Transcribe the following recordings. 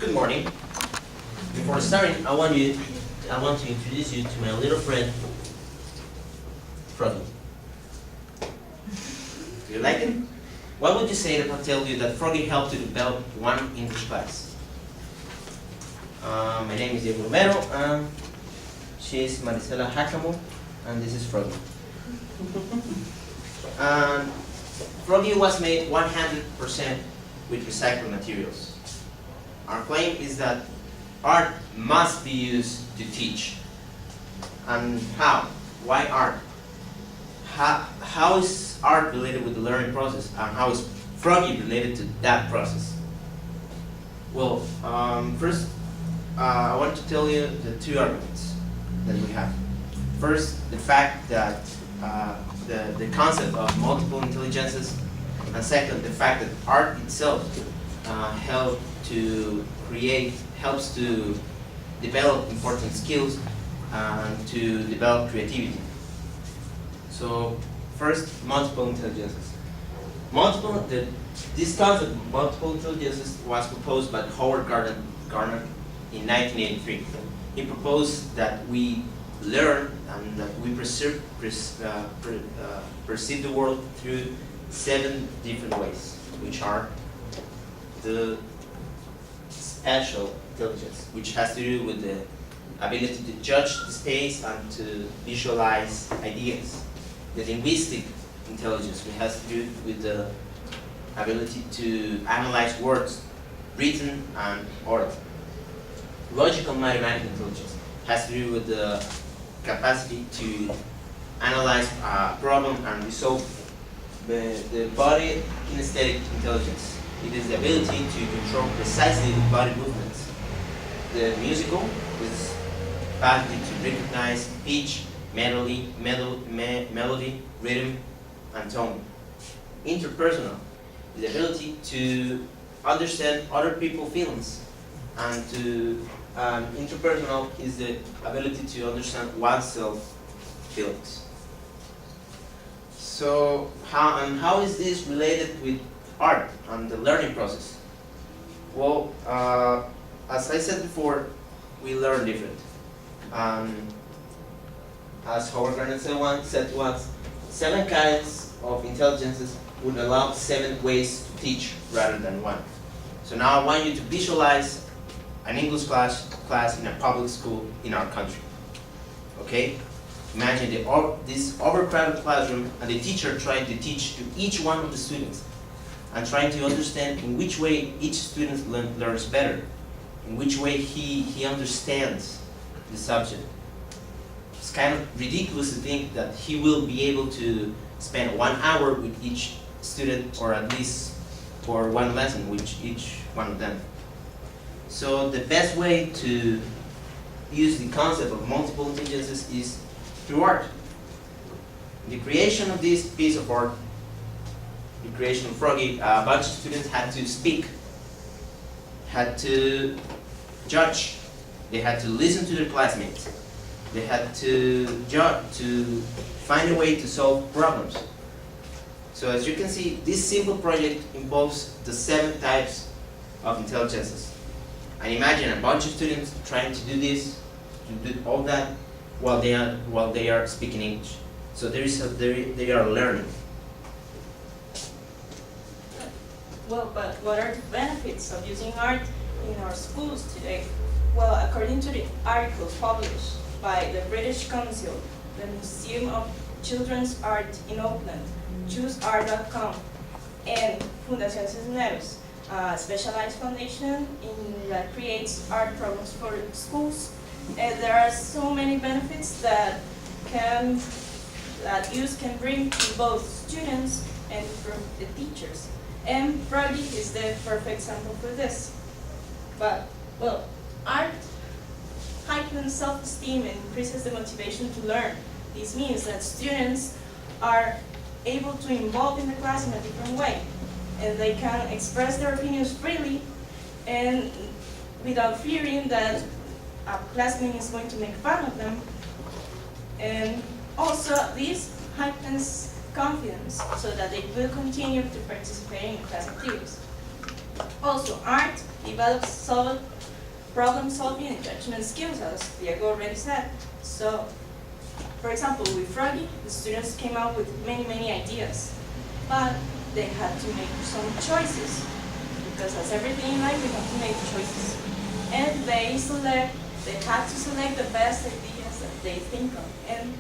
Good morning. Before starting, I want to introduce you to my little friend, Froggy. Do you like him? What would you say if I tell you that Froggy helped to develop one English class? My name is Diego Romero, and she is Maricela Hakamo, and this is Froggy. And Froggy was made 100% with recycled materials. Our claim is that art must be used to teach. And how? Why art? How is art related with the learning process? And how is Froggy related to that process? Well, first, I want to tell you the two arguments that we have. First, the fact that the concept of multiple intelligences, and second, the fact that art itself helps to develop important skills and to develop creativity. So, first, multiple intelligences. This concept of multiple intelligences was proposed by Howard Gardner in 1983. He proposed that we learn and that we perceive the world through 7 different ways, which are the spatial intelligence, which has to do with the ability to judge the space and to visualize ideas. The linguistic intelligence, which has to do with the ability to analyze words, written and oral. Logical mathematical intelligence has to do with the capacity to analyze a problem and resolve the body kinesthetic intelligence. It is the ability to control precisely the body movements. The musical is capacity to recognize pitch, melody, rhythm, and tone. Interpersonal is the ability to understand other people's feelings, and interpersonal is the ability to understand oneself feelings. So how is this related with art and the learning process? Well, as I said before, we learn different. As Howard Gardner said once, 7 kinds of intelligences would allow 7 ways to teach rather than 1. So now I want you to visualize an English class in a public school in our country. Okay? Imagine this overcrowded classroom and the teacher trying to teach to each one of the students and trying to understand in which way each student learns better, in which way he understands the subject. It's kind of ridiculous to think that he will be able to spend 1 hour with each student, or at least for 1 lesson with each one of them. So the best way to use the concept of multiple intelligences is through art. The creation of this piece of art, the creation of Froggy, a bunch of students had to speak, had to judge, they had to listen to their classmates, they had to judge, to find a way to solve problems. So as you can see, this simple project involves the 7 types of intelligences. And imagine a bunch of students trying to do this, to do all that, while they are speaking English. So they are learning. Well, but what are the benefits of using art in our schools today? Well, according to the article published by the British Council, the Museum of Children's Art in Oakland, ChooseArt.com, and Fundación Cisneros, a specialized foundation that creates art programs for schools. And there are so many benefits that use can bring to both students and for the teachers. And Froggy is the perfect example for this. But, well, art heightens self-esteem and increases the motivation to learn. This means that students are able to involve in the class in a different way, and they can express their opinions freely and without fearing that a classmate is going to make fun of them. And also, this heightens confidence so that they will continue to participate in class activities. Also, art develops problem-solving and judgment skills, as Diego already said. So, for example, with Froggy, the students came up with many ideas, but they had to make some choices, because as everything in life, we have to make choices. And they had to select the best ideas that they think of, and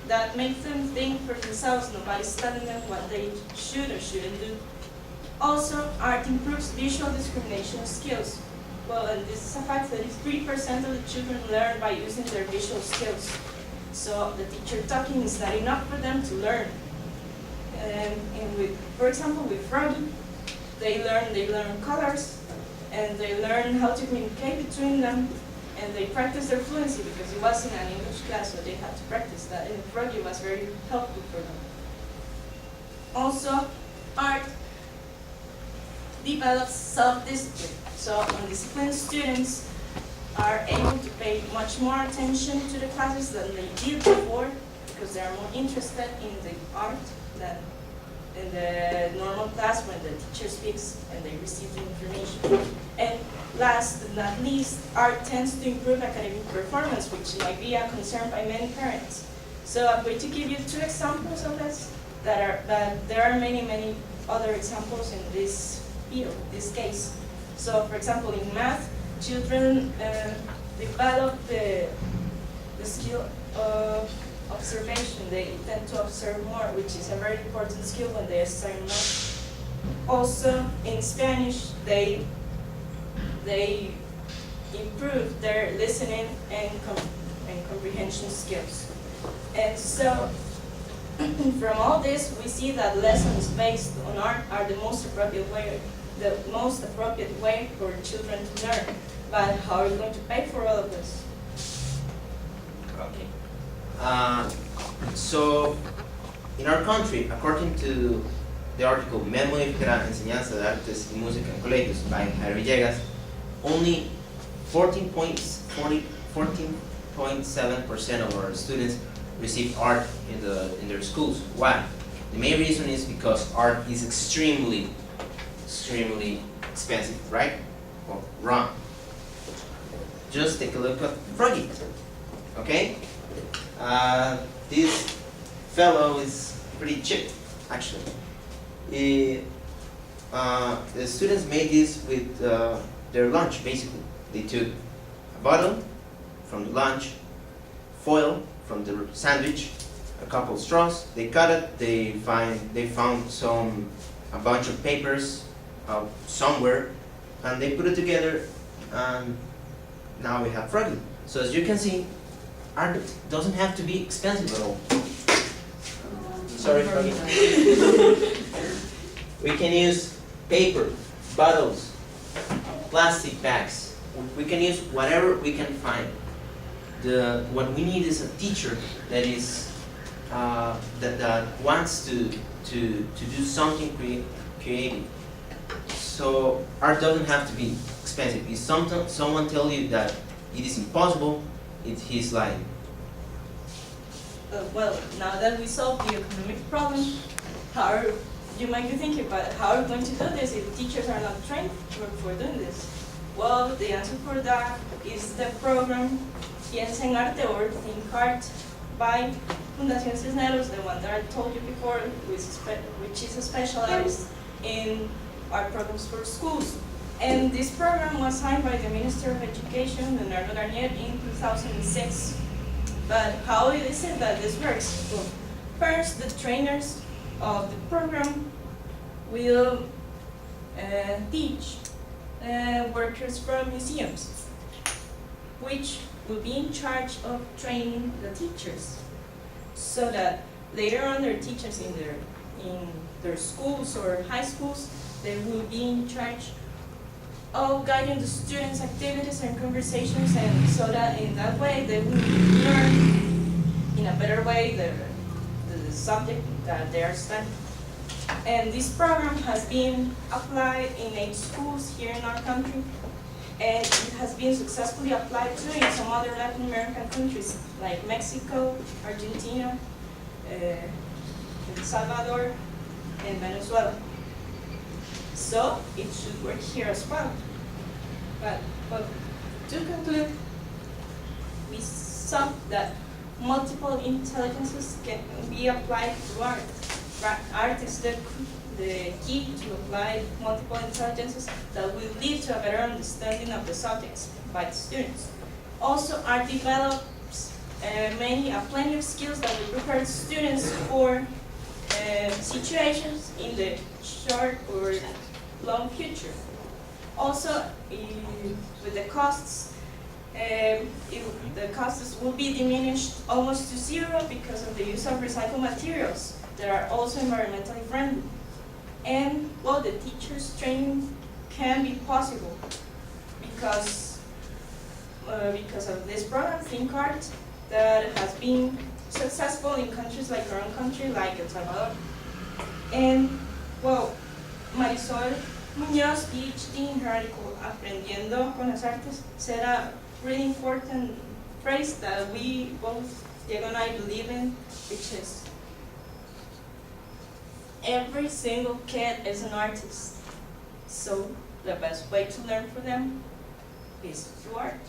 that makes them think for themselves. Nobody's telling them what they should or shouldn't do. Also, art improves visual discrimination skills. Well, and this is a fact that 3% of the children learn by using their visual skills. So the teacher talking is not enough for them to learn. And with, for example, with Froggy, they learn colors, and they learn how to communicate between them, and they practice their fluency, because it wasn't an English class, so they had to practice that, and Froggy was very helpful for them. Also, art develops self-discipline. So undisciplined students are able to pay much more attention to the classes than they did before, because they are more interested in the art than in the normal class when the teacher speaks and they receive the information. And last but not least, art tends to improve academic performance, which might be a concern by many parents. So I'm going to give you 2 examples of this, but there are many other examples in this field, this case. So for example, in math, children develop the skill of observation. They tend to observe more, which is a very important skill when they study math. Also, in Spanish, they improve their listening and comprehension skills. And so, from all this, we see that lessons based on art are the most appropriate way for children to learn. But how are we going to pay for all of this? Okay. So, in our country, according to the article "Me modificará enseñanza de artes y música en colegios" by Javier Villegas, only 14.7% of our students receive art in their schools. Why? The main reason is because art is extremely expensive, right? Well, wrong. Just take a look at Froggy. Okay? This fellow is pretty cheap, actually. The students made this with their lunch, basically. They took a bottle from the lunch, foil from the sandwich, a couple of straws. They cut it. They found a bunch of papers somewhere, and they put it together, and now we have Froggy. So as you can see, art doesn't have to be expensive at all. Sorry, Froggy. We can use paper, bottles, plastic bags. We can use whatever we can find. What we need is a teacher that wants to do something creative. So art doesn't have to be expensive. If someone tells you that it is impossible, he's lying. Well, now that we solved the economic problem, you might be thinking, but how are we going to do this if teachers are not trained for doing this? Well, the answer for that is the program Piensa en Arte or Think Art by Fundación Cisneros, the one that I told you before, which is specialized in art programs for schools. And this program was signed by the Minister of Education, Leonardo Garnier, in 2006. But how is it that this works? Well, first, the trainers of the program will teach workers from museums, which will be in charge of training the teachers, so that later on their teachers in their schools or high schools, they will be in charge of guiding the students' activities and conversations, and so that in that way they will learn in a better way the subject that they are studying. And this program has been applied in 8 schools here in our country, and it has been successfully applied too in some other Latin American countries like Mexico, Argentina, El Salvador, and Venezuela. So it should work here as well. But to conclude, we saw that multiple intelligences can be applied to art. Art is the key to apply multiple intelligences that will lead to a better understanding of the subjects by the students. Also, art develops plenty of skills that will prepare students for situations in the short or long future. Also, with the costs, the costs will be diminished almost to zero because of the use of recycled materials that are also environmentally friendly. And well, the teachers' training can be possible because of this program, Think Art, that has been successful in countries like our own country, like El Salvador. And well, Marisol Muñoz, PhD in her article, Aprendiendo con las Artes, said a really important phrase that we both, Diego and I, believe in, which is, every single kid is an artist. So the best way to learn from them is through art.